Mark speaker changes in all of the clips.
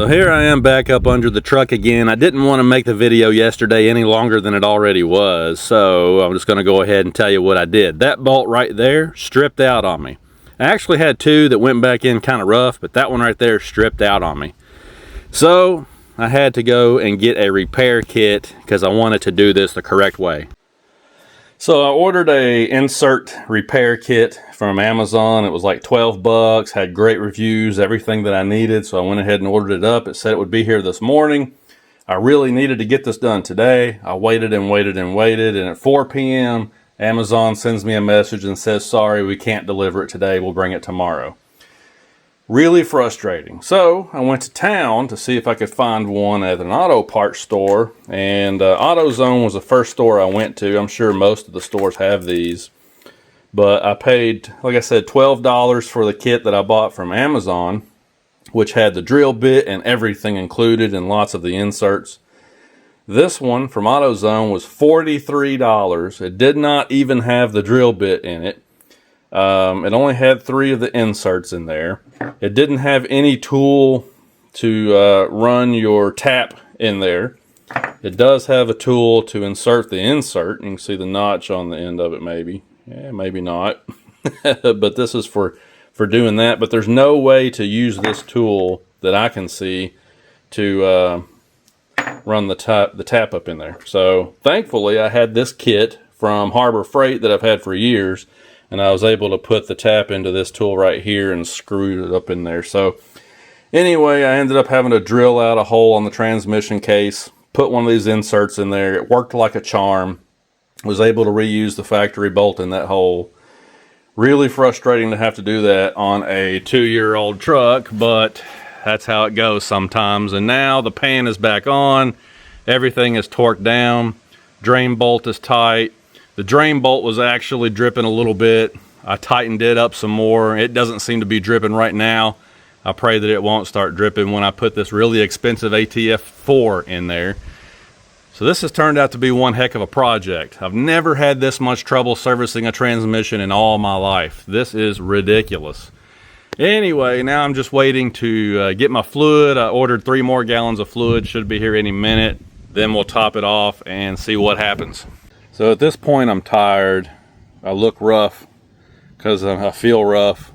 Speaker 1: So here I am back up under the truck again. I didn't want to make the video yesterday any longer than it already was, so I'm just going to go ahead and tell you what I did. That bolt right there stripped out on me. I actually had two that went back in kind of rough, but that one right there stripped out on me. So I had to go and get a repair kit because I wanted to do this the correct way. So I ordered a insert repair kit from Amazon. It was like 12 bucks, had great reviews, everything that I needed. So I went ahead and ordered it up. It said it would be here this morning. I really needed to get this done today. I waited and waited and waited. And at 4 p.m., Amazon sends me a message and says, sorry, we can't deliver it today. We'll bring it tomorrow. Really frustrating. So I went to town to see if I could find one at an auto parts store, and AutoZone was the first store I went to. I'm sure most of the stores have these, but I paid, like I said, $12 for the kit that I bought from Amazon, which had the drill bit and everything included and lots of the inserts. This one from AutoZone was $43. It did not even have the drill bit in it. It only had 3 of the inserts in there. It didn't have any tool to run your tap in there. It does have a tool to insert the insert. You can see the notch on the end of it maybe. Yeah, maybe not. But this is for doing that. But there's no way to use this tool that I can see to run the tap up in there. So thankfully I had this kit from Harbor Freight that I've had for years. And I was able to put the tap into this tool right here and screw it up in there. So anyway, I ended up having to drill out a hole on the transmission case, put one of these inserts in there. It worked like a charm. Was able to reuse the factory bolt in that hole. Really frustrating to have to do that on a 2-year-old truck, but that's how it goes sometimes. And now the pan is back on. Everything is torqued down. Drain bolt is tight. The drain bolt was actually dripping a little bit. I tightened it up some more. It doesn't seem to be dripping right now. I pray that it won't start dripping when I put this really expensive ATF4 in there. So this has turned out to be one heck of a project. I've never had this much trouble servicing a transmission in all my life. This is ridiculous. Anyway, now I'm just waiting to get my fluid. I ordered 3 more gallons of fluid. Should be here any minute. Then we'll top it off and see what happens. So at this point I'm tired. I look rough because I feel rough,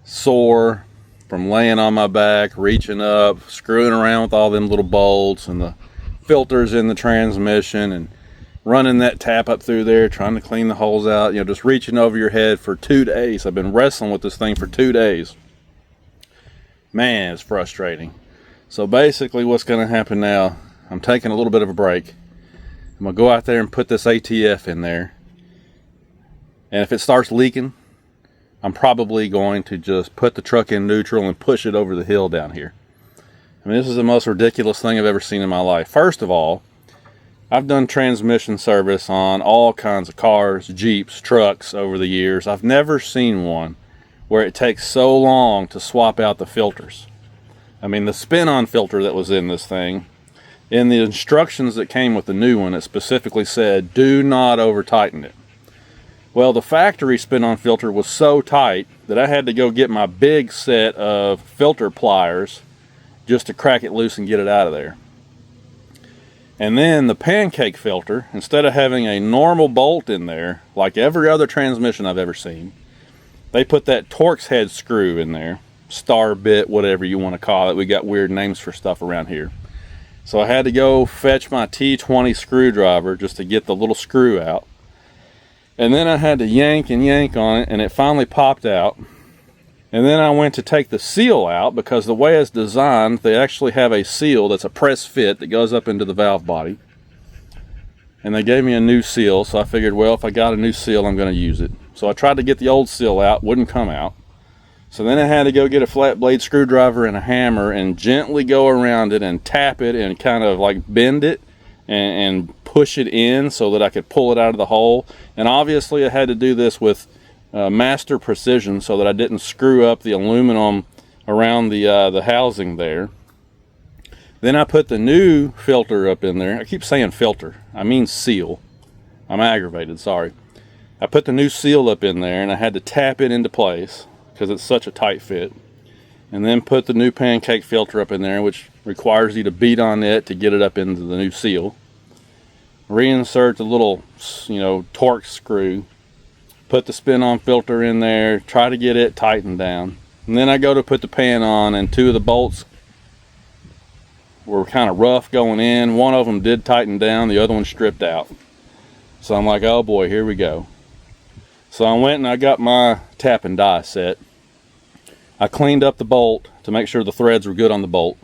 Speaker 1: sore from laying on my back, reaching up, screwing around with all them little bolts and the filters in the transmission and running that tap up through there, trying to clean the holes out, just reaching over your head for 2 days. I've been wrestling with this thing for 2 days. Man, it's frustrating. So basically what's going to happen now, I'm taking a little bit of a break. I'm going to go out there and put this ATF in there. And if it starts leaking, I'm probably going to just put the truck in neutral and push it over the hill down here. I mean, this is the most ridiculous thing I've ever seen in my life. First of all, I've done transmission service on all kinds of cars, Jeeps, trucks over the years. I've never seen one where it takes so long to swap out the filters. I mean, the spin-on filter that was in this thing, in the instructions that came with the new one, it specifically said, do not over tighten it. Well, the factory spin-on filter was so tight that I had to go get my big set of filter pliers just to crack it loose and get it out of there. And then the pancake filter, instead of having a normal bolt in there, like every other transmission I've ever seen, they put that Torx head screw in there, star bit, whatever you want to call it. We got weird names for stuff around here. So I had to go fetch my T20 screwdriver just to get the little screw out. And then I had to yank and yank on it, and it finally popped out. And then I went to take the seal out because the way it's designed, they actually have a seal that's a press fit that goes up into the valve body. And they gave me a new seal, so I figured, well, if I got a new seal, I'm going to use it. So I tried to get the old seal out, wouldn't come out. So then I had to go get a flat blade screwdriver and a hammer and gently go around it and tap it and kind of like bend it and push it in so that I could pull it out of the hole. And obviously I had to do this with master precision so that I didn't screw up the aluminum around the housing there. Then I put the new filter up in there. I keep saying filter, I mean seal. I'm aggravated, sorry. I put the new seal up in there and I had to tap it into place because it's such a tight fit. and then put the new pancake filter up in there, which requires you to beat on it to get it up into the new seal. Reinsert the little, torque screw. Put the spin-on filter in there, try to get it tightened down. And then I go to put the pan on, and two of the bolts were kind of rough going in. One of them did tighten down, the other one stripped out. So I'm like, oh boy, here we go. So I went and I got my tap and die set. I cleaned up the bolt to make sure the threads were good on the bolt,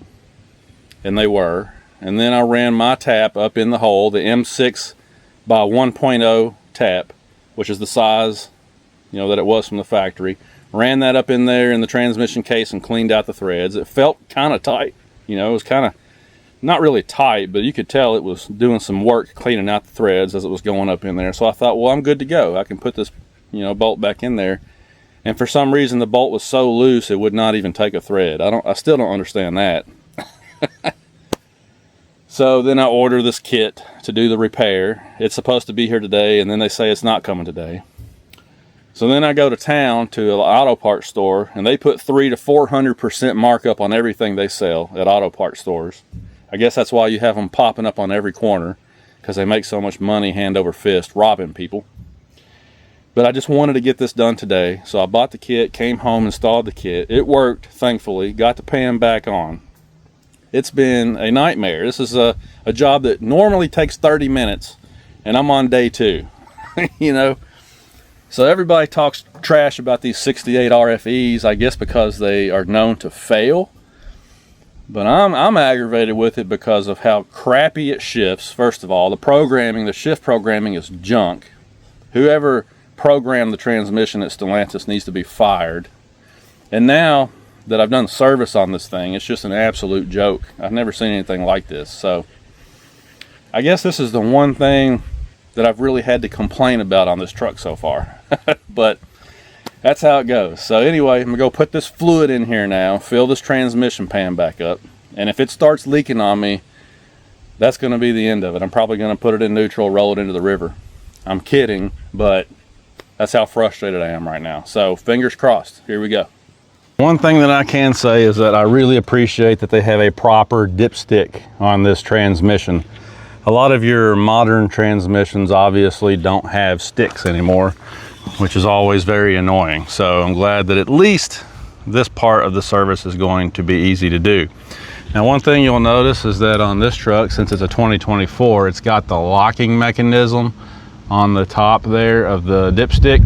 Speaker 1: and they were. And then I ran my tap up in the hole, the M6 by 1.0 tap, which is the size, that it was from the factory. Ran that up in there in the transmission case and cleaned out the threads. It felt kind of tight. It was kind of, not really tight, but you could tell it was doing some work cleaning out the threads as it was going up in there. So I thought, well, I'm good to go. I can put this, bolt back in there. And for some reason, the bolt was so loose, it would not even take a thread. I still don't understand that. So then I order this kit to do the repair. It's supposed to be here today, and then they say it's not coming today. So then I go to town to an auto parts store, and they put 300 to 400% markup on everything they sell at auto parts stores. I guess that's why you have them popping up on every corner, because they make so much money hand over fist robbing people. But I just wanted to get this done today, so I bought the kit, came home, installed the kit. It worked, thankfully, got the pan back on. It's been a nightmare. This is a job that normally takes 30 minutes, and I'm on day 2. So everybody talks trash about these 68 RFEs, I guess because they are known to fail. But I'm aggravated with it because of how crappy it shifts. First of all, the shift programming is junk. Whoever programmed the transmission at Stellantis needs to be fired. And now that I've done service on this thing, it's just an absolute joke. I've never seen anything like this. So I guess this is the one thing that I've really had to complain about on this truck so far. But that's how it goes. So anyway, I'm gonna go put this fluid in here now, fill this transmission pan back up, and if it starts leaking on me, that's gonna be the end of it. I'm probably gonna put it in neutral, roll it into the river. I'm kidding, but that's how frustrated I am right now. So fingers crossed, here we go. One thing that I can say is that I really appreciate that they have a proper dipstick on this transmission. A lot of your modern transmissions obviously don't have sticks anymore, which is always very annoying. So I'm glad that at least this part of the service is going to be easy to do. Now, one thing you'll notice is that on this truck, since it's a 2024, it's got the locking mechanism on the top there of the dipstick.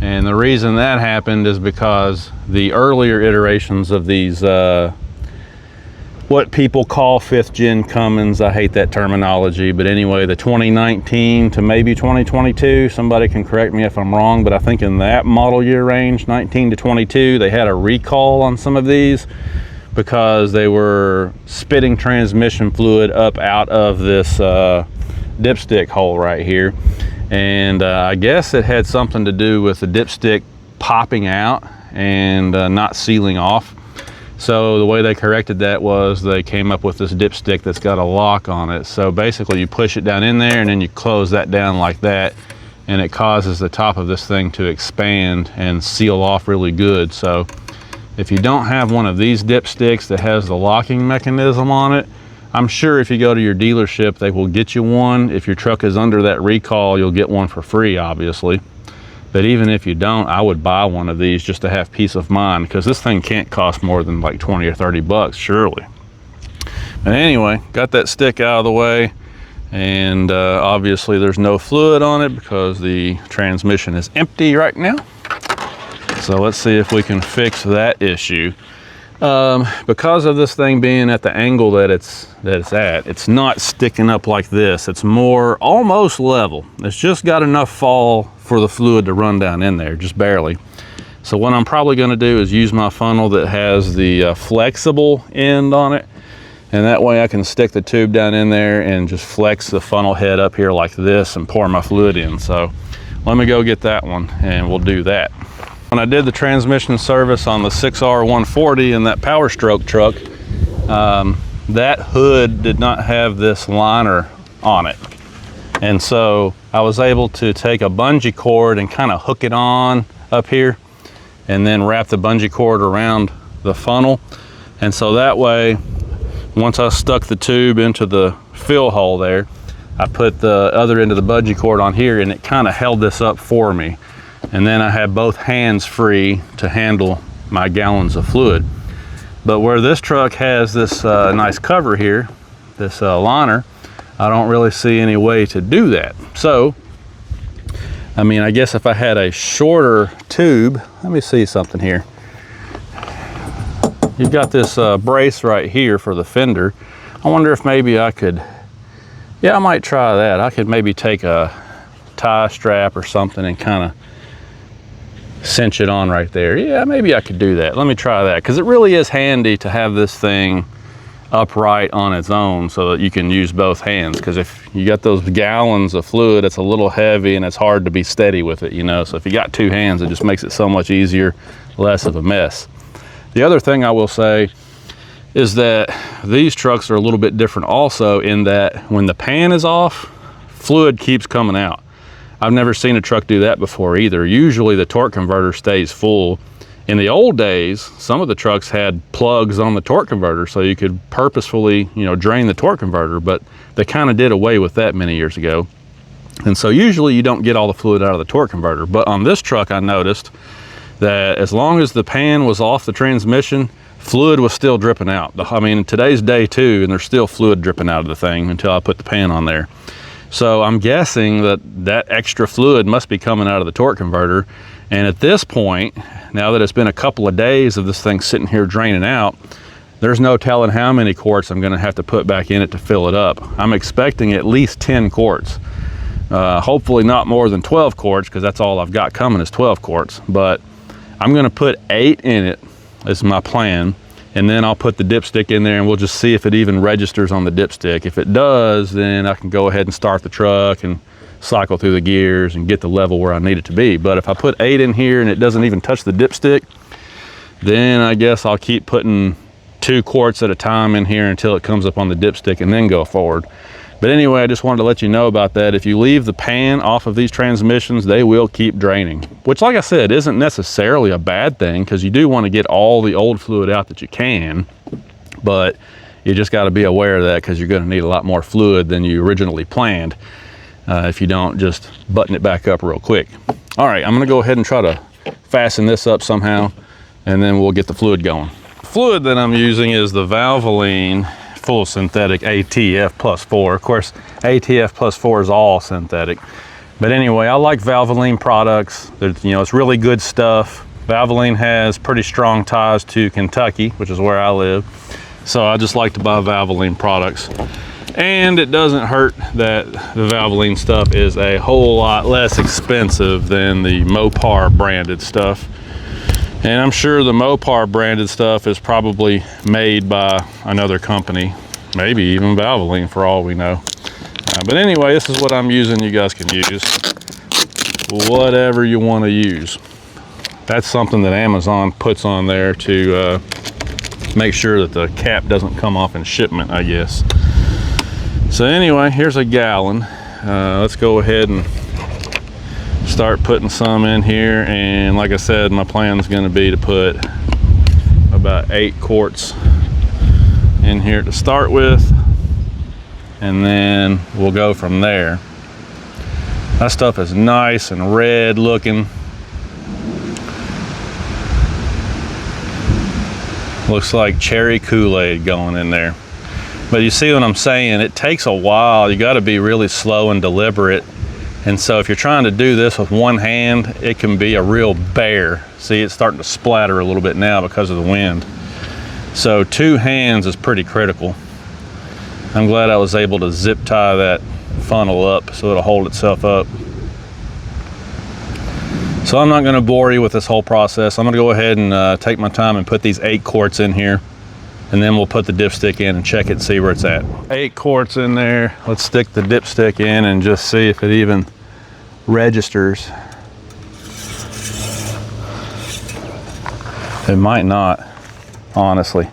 Speaker 1: And the reason that happened is because the earlier iterations of these, what people call 5th gen Cummins, I hate that terminology, but anyway, the 2019 to maybe 2022, somebody can correct me if I'm wrong, but I think in that model year range, 19 to 22, they had a recall on some of these because they were spitting transmission fluid up out of this dipstick hole right here. And I guess it had something to do with the dipstick popping out and not sealing off. So the way they corrected that was they came up with this dipstick that's got a lock on it. So basically you push it down in there and then you close that down like that, and it causes the top of this thing to expand and seal off really good. So if you don't have one of these dipsticks that has the locking mechanism on it, I'm sure if you go to your dealership, they will get you one. If your truck is under that recall, you'll get one for free, obviously. But even if you don't, I would buy one of these just to have peace of mind, because this thing can't cost more than like 20 or 30 bucks, surely. But anyway, got that stick out of the way, and obviously there's no fluid on it because the transmission is empty right now. So let's see if we can fix that issue. Because of this thing being at the angle that it's at, it's not sticking up like this. It's more almost level. It's just got enough fall for the fluid to run down in there, just barely. So what I'm probably going to do is use my funnel that has the flexible end on it, and that way I can stick the tube down in there and just flex the funnel head up here like this and pour my fluid in. So let me go get that one and we'll do that. When I did the transmission service on the 6R140 in that Power Stroke truck, that hood did not have this liner on it. And so I was able to take a bungee cord and kind of hook it on up here and then wrap the bungee cord around the funnel. And so that way, once I stuck the tube into the fill hole there, I put the other end of the bungee cord on here, and it kind of held this up for me. And then I had both hands free to handle my gallons of fluid. But where this truck has this nice cover here, this liner, I don't really see any way to do that. So, I mean, I guess if I had a shorter tube, let me see something here. You've got this brace right here for the fender. I wonder if maybe I could, yeah, I might try that. I could maybe take a tie strap or something and kind of cinch it on right there. Yeah, maybe I could do that. Let me try that, because it really is handy to have this thing upright on its own so that you can use both hands, because if you got those gallons of fluid, it's a little heavy and it's hard to be steady with it, you know. So if you got two hands, it just makes it so much easier, less of a mess. The other thing I will say is that these trucks are a little bit different also, in that when the pan is off, fluid keeps coming out. I've never seen a truck do that before either. Usually the torque converter stays full. In the old days, some of the trucks had plugs on the torque converter, so you could purposefully, you know, drain the torque converter, but they kind of did away with that many years ago. And so usually you don't get all the fluid out of the torque converter. But on this truck, I noticed that as long as the pan was off the transmission, fluid was still dripping out. I mean, today's day two, and there's still fluid dripping out of the thing until I put the pan on there. So I'm guessing that that extra fluid must be coming out of the torque converter. And at this point, now that it's been a couple of days of this thing sitting here draining out, there's no telling how many quarts I'm gonna have to put back in it to fill it up. I'm expecting at least 10 quarts. Hopefully not more than 12 quarts, because that's all I've got coming is 12 quarts. But I'm gonna put 8 in it, is my plan. And then I'll put the dipstick in there and we'll just see if it even registers on the dipstick. If it does, then I can go ahead and start the truck and cycle through the gears and get the level where I need it to be. But if I put 8 in here and it doesn't even touch the dipstick, then I guess I'll keep putting 2 quarts at a time in here until it comes up on the dipstick and then go forward. But anyway, I just wanted to let you know about that. If you leave the pan off of these transmissions, they will keep draining, which, like I said, isn't necessarily a bad thing, because you do want to get all the old fluid out that you can, but you just got to be aware of that, because you're going to need a lot more fluid than you originally planned if you don't just button it back up real quick. All right, I'm going to go ahead and try to fasten this up somehow, and then we'll get the fluid going. The fluid that I'm using is the Valvoline full synthetic ATF plus 4. Of course, ATF plus 4 is all synthetic. But anyway, I like Valvoline products. You know, it's really good stuff. Valvoline has pretty strong ties to Kentucky, which is where I live. So I just like to buy Valvoline products. And it doesn't hurt that the Valvoline stuff is a whole lot less expensive than the Mopar branded stuff. And I'm sure the Mopar branded stuff is probably made by another company, maybe even Valvoline for all we know. But anyway, this is what I'm using. You guys can use whatever you want to use. That's something that Amazon puts on there to make sure that the cap doesn't come off in shipment, I guess. So anyway, here's a gallon. Let's go ahead and start putting some in here. And like I said, my plan is going to be to put about 8 quarts in here to start with, and then we'll go from there. That stuff is nice and red looking. Looks like cherry Kool-Aid going in there. But you see what I'm saying? It takes a while. You got to be really slow and deliberate. And so if you're trying to do this with one hand, it can be a real bear. See, it's starting to splatter a little bit now because of the wind. So 2 hands is pretty critical. I'm glad I was able to zip tie that funnel up so it'll hold itself up. So I'm not going to bore you with this whole process. I'm going to go ahead and take my time and put these 8 quarts in here, and then we'll put the dipstick in and check it and see where it's at. 8 quarts in there. Let's stick the dipstick in and just see if it even registers. It might not, honestly.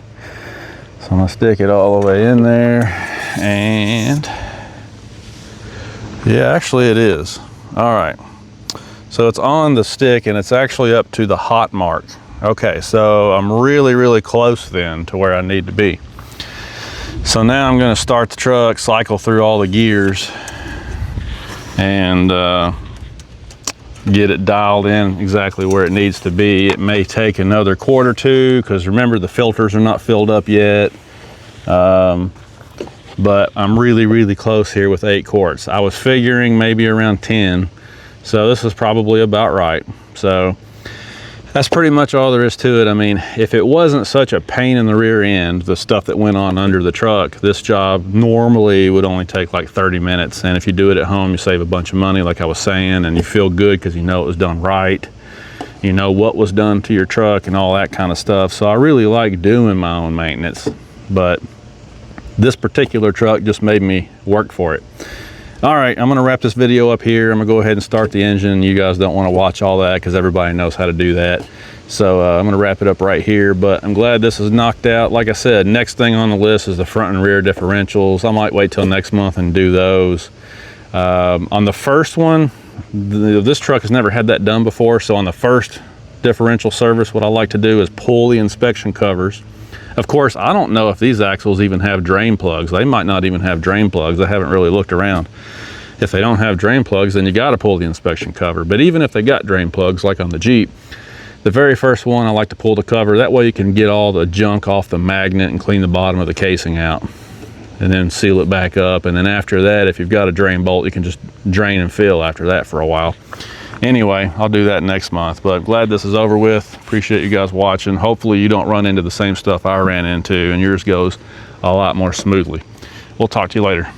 Speaker 1: So I'm gonna stick it all the way in there, and yeah, actually it is. All right, so it's on the stick and it's actually up to the hot mark. Okay, so I'm really close then to where I need to be. So now I'm gonna start the truck, cycle through all the gears, and get it dialed in exactly where it needs to be. It may take another quart or two, because remember, the filters are not filled up yet. But I'm really close here with 8 quarts. I was figuring maybe around 10, so this is probably about right. So that's pretty much all there is to it. I mean, if it wasn't such a pain in the rear end, the stuff that went on under the truck, this job normally would only take like 30 minutes. And if you do it at home, you save a bunch of money, like I was saying, and you feel good because you know it was done right. You know what was done to your truck and all that kind of stuff. So I really like doing my own maintenance, but this particular truck just made me work for it. All right, I'm gonna wrap this video up here. I'm gonna go ahead and start the engine. You guys don't wanna watch all that because everybody knows how to do that. So I'm gonna wrap it up right here, but I'm glad this is knocked out. Like I said, next thing on the list is the front and rear differentials. I might wait till next month and do those. On the first one, this truck has never had that done before, so on the first differential service, what I like to do is pull the inspection covers. Of course, I don't know if these axles even have drain plugs. They might not even have drain plugs. I haven't really looked around. If they don't have drain plugs, then you got to pull the inspection cover. But even if they got drain plugs, like on the Jeep, the very first one, I like to pull the cover. That way you can get all the junk off the magnet and clean the bottom of the casing out, and then seal it back up. And then after that, if you've got a drain bolt, you can just drain and fill after that for a while. Anyway, I'll do that next month, but glad this is over with. Appreciate you guys watching. Hopefully you don't run into the same stuff I ran into and yours goes a lot more smoothly. We'll talk to you later.